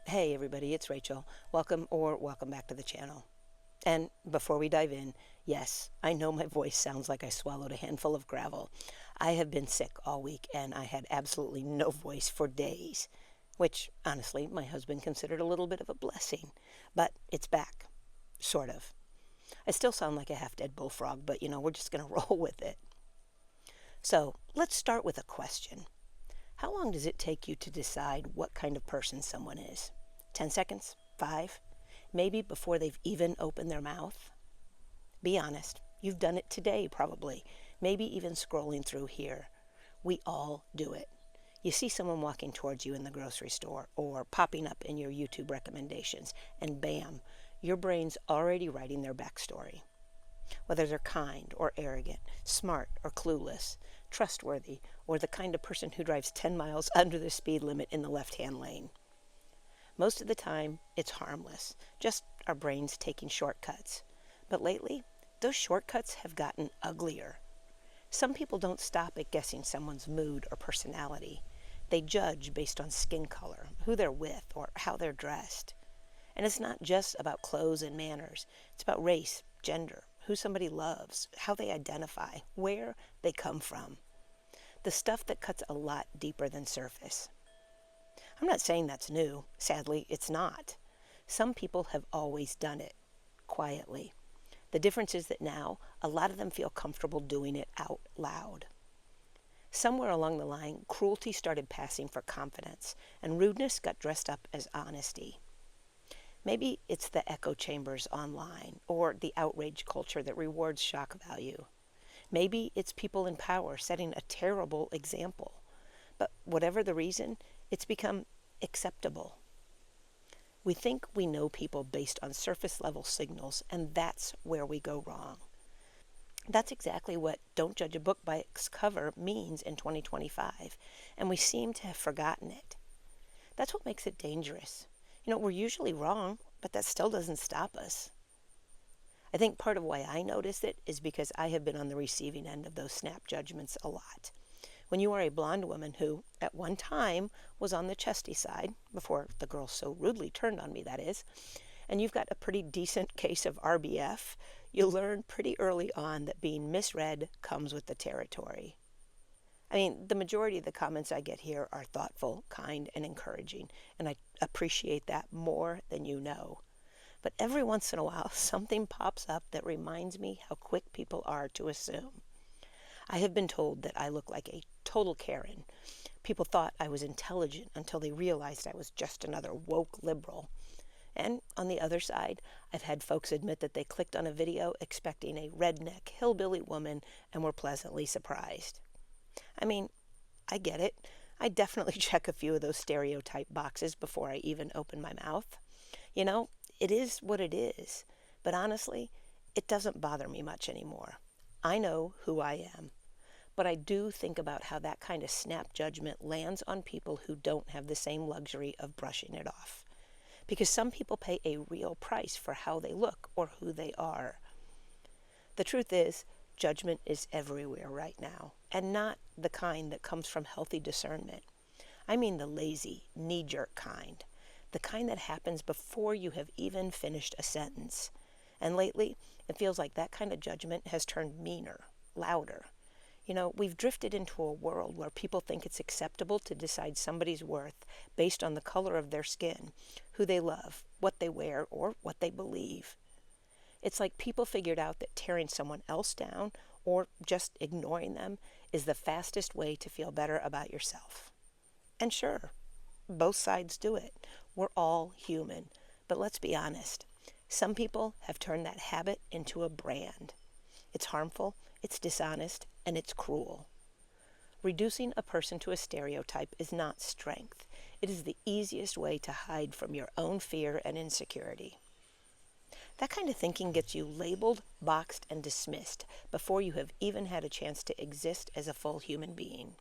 Hey everybody, it's Rachel. Welcome back to the channel. And before we dive in, yes, I know my voice sounds like I swallowed a handful of gravel. I have been sick all week and I had absolutely no voice for days, which honestly my husband considered a little bit of a blessing. But it's back, sort of. I still sound like a half-dead bullfrog, but we're just going to roll with it. So let's start with a question. How long does it take you to decide what kind of person someone is? 10 seconds? 5? Maybe before they've even opened their mouth? Be honest. You've done it today, probably. Maybe even scrolling through here. We all do it. You see someone walking towards you in the grocery store or popping up in your YouTube recommendations, and bam, your brain's already writing their backstory. Whether they're kind or arrogant, smart or clueless, trustworthy, or the kind of person who drives 10 miles under the speed limit in the left-hand lane. Most of the time, it's harmless, just our brains taking shortcuts. But lately, those shortcuts have gotten uglier. Some people don't stop at guessing someone's mood or personality. They judge based on skin color, who they're with, or how they're dressed. And it's not just about clothes and manners. It's about race, gender, who somebody loves, how they identify, where they come from. The stuff that cuts a lot deeper than surface. I'm not saying that's new. Sadly, it's not. Some people have always done it, quietly. The difference is that now, a lot of them feel comfortable doing it out loud. Somewhere along the line, cruelty started passing for confidence, and rudeness got dressed up as honesty. Maybe it's the echo chambers online, or the outrage culture that rewards shock value. Maybe it's people in power setting a terrible example. But whatever the reason, it's become acceptable. We think we know people based on surface level signals, and that's where we go wrong. That's exactly what Don't Judge a Book by its cover means in 2025, and we seem to have forgotten it. That's what makes it dangerous. We're usually wrong, but that still doesn't stop us. I think part of why I notice it is because I have been on the receiving end of those snap judgments a lot. When you are a blonde woman who, at one time, was on the chesty side, before the girl so rudely turned on me, that is, and you've got a pretty decent case of RBF, you learn pretty early on that being misread comes with the territory. The majority of the comments I get here are thoughtful, kind, and encouraging, and I appreciate that more than you know. But every once in a while, something pops up that reminds me how quick people are to assume. I have been told that I look like a total Karen. People thought I was intelligent until they realized I was just another woke liberal. And on the other side, I've had folks admit that they clicked on a video expecting a redneck hillbilly woman and were pleasantly surprised. I get it. I definitely check a few of those stereotype boxes before I even open my mouth. It is what it is. But honestly, it doesn't bother me much anymore. I know who I am. But I do think about how that kind of snap judgment lands on people who don't have the same luxury of brushing it off. Because some people pay a real price for how they look or who they are. The truth is, judgment is everywhere right now, and not the kind that comes from healthy discernment. I mean the lazy, knee-jerk kind. The kind that happens before you have even finished a sentence. And lately, it feels like that kind of judgment has turned meaner, louder. We've drifted into a world where people think it's acceptable to decide somebody's worth based on the color of their skin, who they love, what they wear, or what they believe. It's like people figured out that tearing someone else down or just ignoring them is the fastest way to feel better about yourself. And sure, both sides do it. We're all human. But let's be honest. Some people have turned that habit into a brand. It's harmful, it's dishonest, and it's cruel. Reducing a person to a stereotype is not strength. It is the easiest way to hide from your own fear and insecurity. That kind of thinking gets you labeled, boxed, and dismissed before you have even had a chance to exist as a full human being.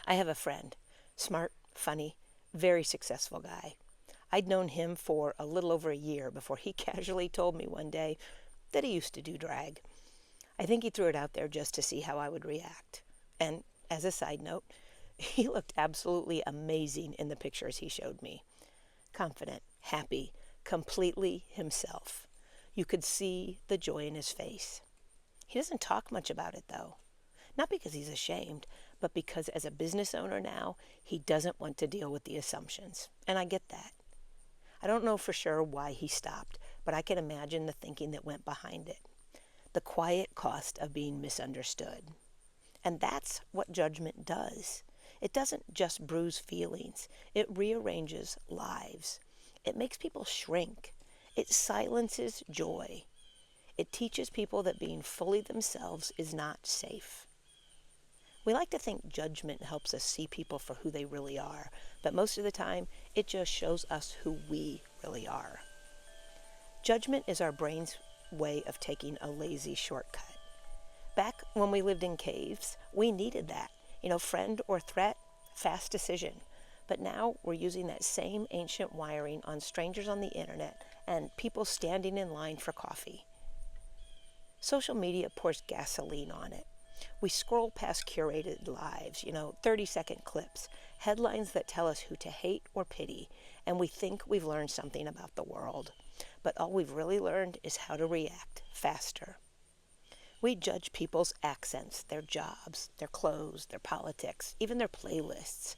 I have a friend, smart, funny, very successful guy. I'd known him for a little over a year before he casually told me one day that he used to do drag. I think he threw it out there just to see how I would react. And as a side note, he looked absolutely amazing in the pictures he showed me. confident, happy, completely himself. You could see the joy in his face. He doesn't talk much about it, though. Not because he's ashamed, but because as a business owner now, he doesn't want to deal with the assumptions. And I get that. I don't know for sure why he stopped, but I can imagine the thinking that went behind it. The quiet cost of being misunderstood. And that's what judgment does. It doesn't just bruise feelings. It rearranges lives. It makes people shrink. It silences joy. It teaches people that being fully themselves is not safe. We like to think judgment helps us see people for who they really are, but most of the time, it just shows us who we really are. Judgment is our brain's way of taking a lazy shortcut. Back when we lived in caves, we needed that. Friend or threat, fast decision. But now we're using that same ancient wiring on strangers on the internet and people standing in line for coffee. Social media pours gasoline on it. We scroll past curated lives, 30-second clips, headlines that tell us who to hate or pity, and we think we've learned something about the world. But all we've really learned is how to react faster. We judge people's accents, their jobs, their clothes, their politics, even their playlists.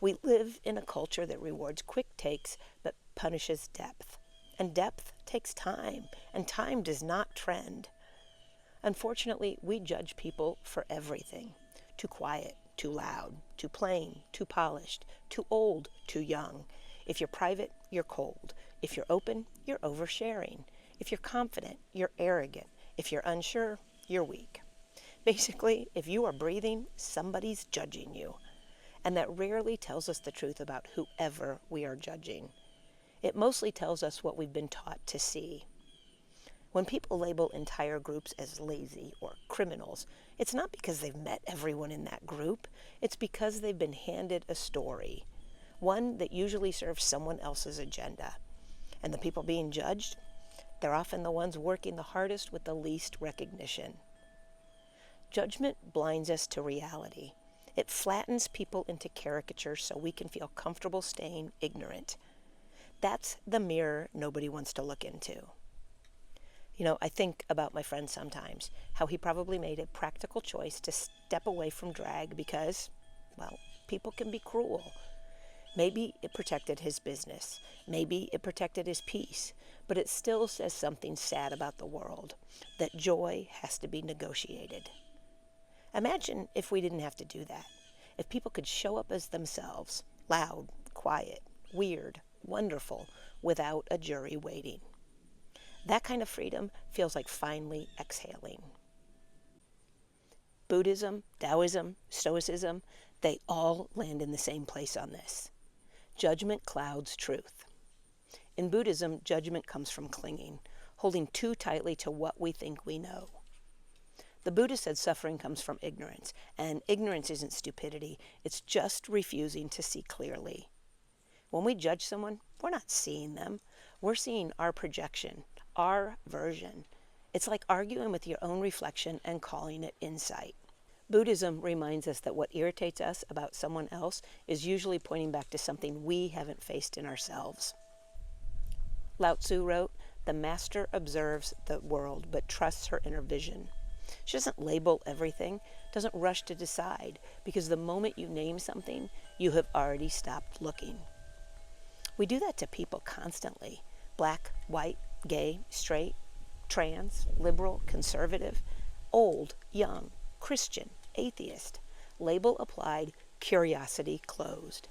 We live in a culture that rewards quick takes but punishes depth. And depth takes time, and time does not trend. Unfortunately, we judge people for everything. Too quiet, too loud, too plain, too polished, too old, too young. If you're private, you're cold. If you're open, you're oversharing. If you're confident, you're arrogant. If you're unsure, you're weak. Basically, if you are breathing, somebody's judging you. And that rarely tells us the truth about whoever we are judging. It mostly tells us what we've been taught to see. When people label entire groups as lazy or criminals, it's not because they've met everyone in that group. It's because they've been handed a story, one that usually serves someone else's agenda. And the people being judged, they're often the ones working the hardest with the least recognition. Judgment blinds us to reality. It flattens people into caricatures so we can feel comfortable staying ignorant. That's the mirror nobody wants to look into. I think about my friend sometimes, how he probably made a practical choice to step away from drag because, people can be cruel. Maybe it protected his business. Maybe it protected his peace. But it still says something sad about the world, that joy has to be negotiated. Imagine if we didn't have to do that. If people could show up as themselves, loud, quiet, weird, wonderful, without a jury waiting. That kind of freedom feels like finally exhaling. Buddhism, Taoism, Stoicism, they all land in the same place on this. Judgment clouds truth. In Buddhism, judgment comes from clinging, holding too tightly to what we think we know. The Buddha said suffering comes from ignorance, and ignorance isn't stupidity, it's just refusing to see clearly. When we judge someone, we're not seeing them, we're seeing our projection, our version. It's like arguing with your own reflection and calling it insight. Buddhism reminds us that what irritates us about someone else is usually pointing back to something we haven't faced in ourselves. Lao Tzu wrote, "The master observes the world but trusts her inner vision." She doesn't label everything, doesn't rush to decide, because the moment you name something, you have already stopped looking. We do that to people constantly. Black, white, gay, straight, trans, liberal, conservative, old, young, Christian, atheist. Label applied, curiosity closed.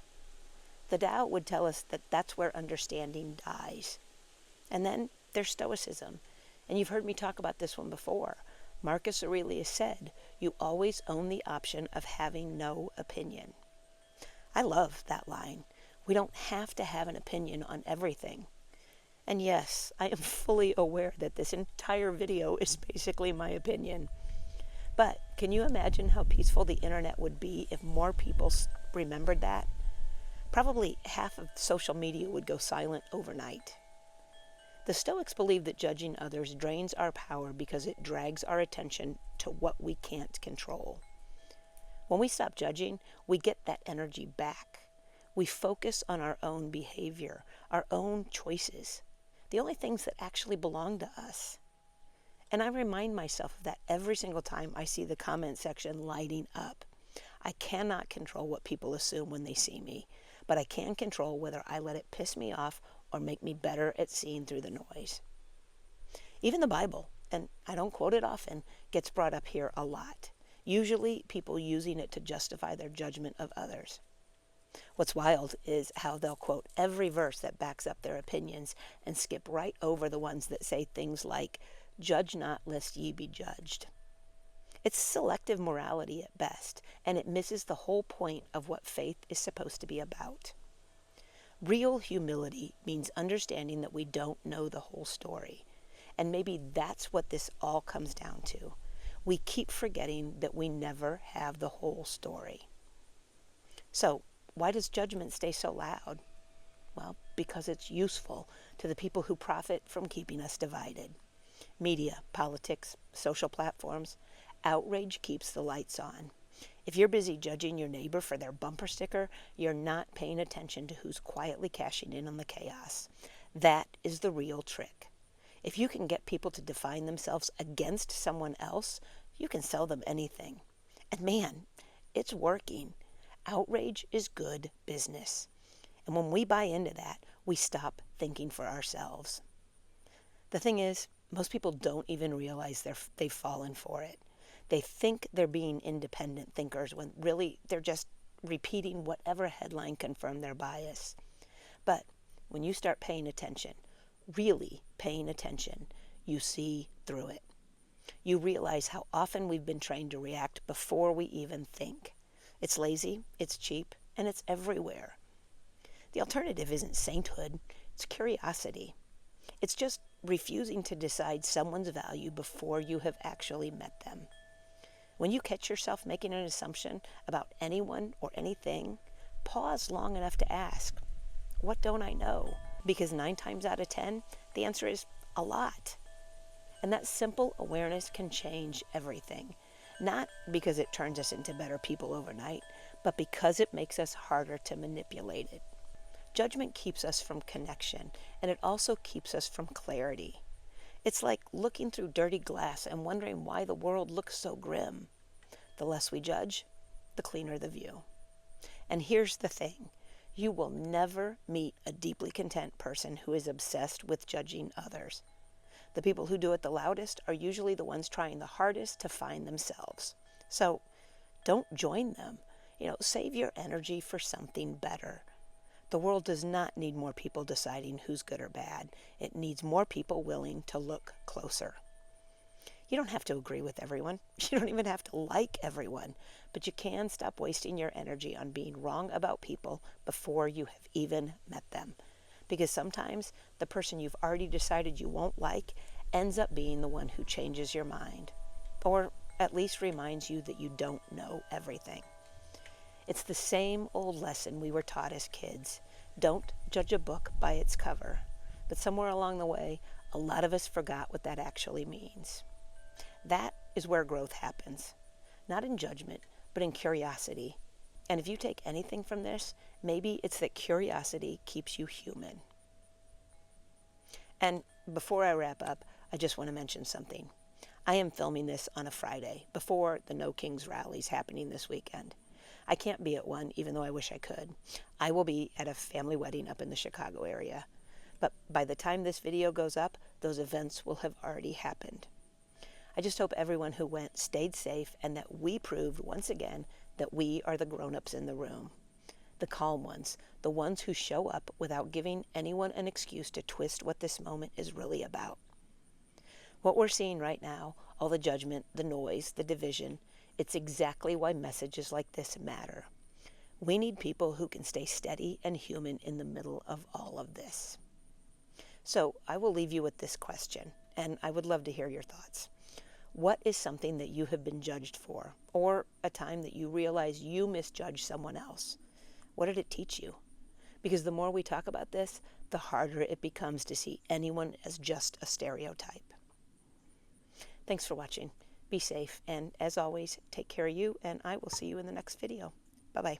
The Tao would tell us that that's where understanding dies. And then there's Stoicism. And you've heard me talk about this one before. Marcus Aurelius said, "You always own the option of having no opinion." I love that line. We don't have to have an opinion on everything. And yes, I am fully aware that this entire video is basically my opinion. But can you imagine how peaceful the internet would be if more people remembered that? Probably half of social media would go silent overnight. The Stoics believe that judging others drains our power because it drags our attention to what we can't control. When we stop judging, we get that energy back. We focus on our own behavior, our own choices, the only things that actually belong to us. And I remind myself of that every single time I see the comment section lighting up. I cannot control what people assume when they see me, but I can control whether I let it piss me off or make me better at seeing through the noise. Even the Bible, and I don't quote it often, gets brought up here a lot. Usually people using it to justify their judgment of others. What's wild is how they'll quote every verse that backs up their opinions and skip right over the ones that say things like, "Judge not, lest ye be judged." It's selective morality at best, and it misses the whole point of what faith is supposed to be about. Real humility means understanding that we don't know the whole story. And maybe that's what this all comes down to. We keep forgetting that we never have the whole story. So, why does judgment stay so loud? Well, because it's useful to the people who profit from keeping us divided. Media, politics, social platforms. Outrage keeps the lights on. If you're busy judging your neighbor for their bumper sticker, you're not paying attention to who's quietly cashing in on the chaos. That is the real trick. If you can get people to define themselves against someone else, you can sell them anything. And man, it's working. Outrage is good business. And when we buy into that, we stop thinking for ourselves. The thing is, most people don't even realize they've fallen for it. They think they're being independent thinkers when really they're just repeating whatever headline confirmed their bias. But when you start paying attention, really paying attention, you see through it. You realize how often we've been trained to react before we even think. It's lazy, it's cheap, and it's everywhere. The alternative isn't sainthood, it's curiosity. It's just refusing to decide someone's value before you have actually met them. When you catch yourself making an assumption about anyone or anything, pause long enough to ask, what don't I know? Because 9 times out of 10, the answer is a lot. And that simple awareness can change everything. Not because it turns us into better people overnight, but because it makes us harder to manipulate it. Judgment keeps us from connection, and it also keeps us from clarity. It's like looking through dirty glass and wondering why the world looks so grim. The less we judge, the cleaner the view. And here's the thing. You will never meet a deeply content person who is obsessed with judging others. The people who do it the loudest are usually the ones trying the hardest to find themselves. So don't join them. Save your energy for something better. The world does not need more people deciding who's good or bad. It needs more people willing to look closer. You don't have to agree with everyone. You don't even have to like everyone. But you can stop wasting your energy on being wrong about people before you have even met them. Because sometimes the person you've already decided you won't like ends up being the one who changes your mind. Or at least reminds you that you don't know everything. It's the same old lesson we were taught as kids. Don't judge a book by its cover. But somewhere along the way, a lot of us forgot what that actually means. That is where growth happens. Not in judgment, but in curiosity. And if you take anything from this, maybe it's that curiosity keeps you human. And before I wrap up, I just want to mention something. I am filming this on a Friday, before the No Kings rallies happening this weekend. I can't be at one, even though I wish I could. I will be at a family wedding up in the Chicago area. But by the time this video goes up, those events will have already happened. I just hope everyone who went stayed safe and that we proved once again that we are the grown-ups in the room. The calm ones, the ones who show up without giving anyone an excuse to twist what this moment is really about. What we're seeing right now, all the judgment, the noise, the division, it's exactly why messages like this matter. We need people who can stay steady and human in the middle of all of this. So I will leave you with this question, and I would love to hear your thoughts. What is something that you have been judged for, or a time that you realize you misjudged someone else? What did it teach you? Because the more we talk about this, the harder it becomes to see anyone as just a stereotype. Thanks for watching. Be safe, and as always, take care of you, and I will see you in the next video. Bye-bye.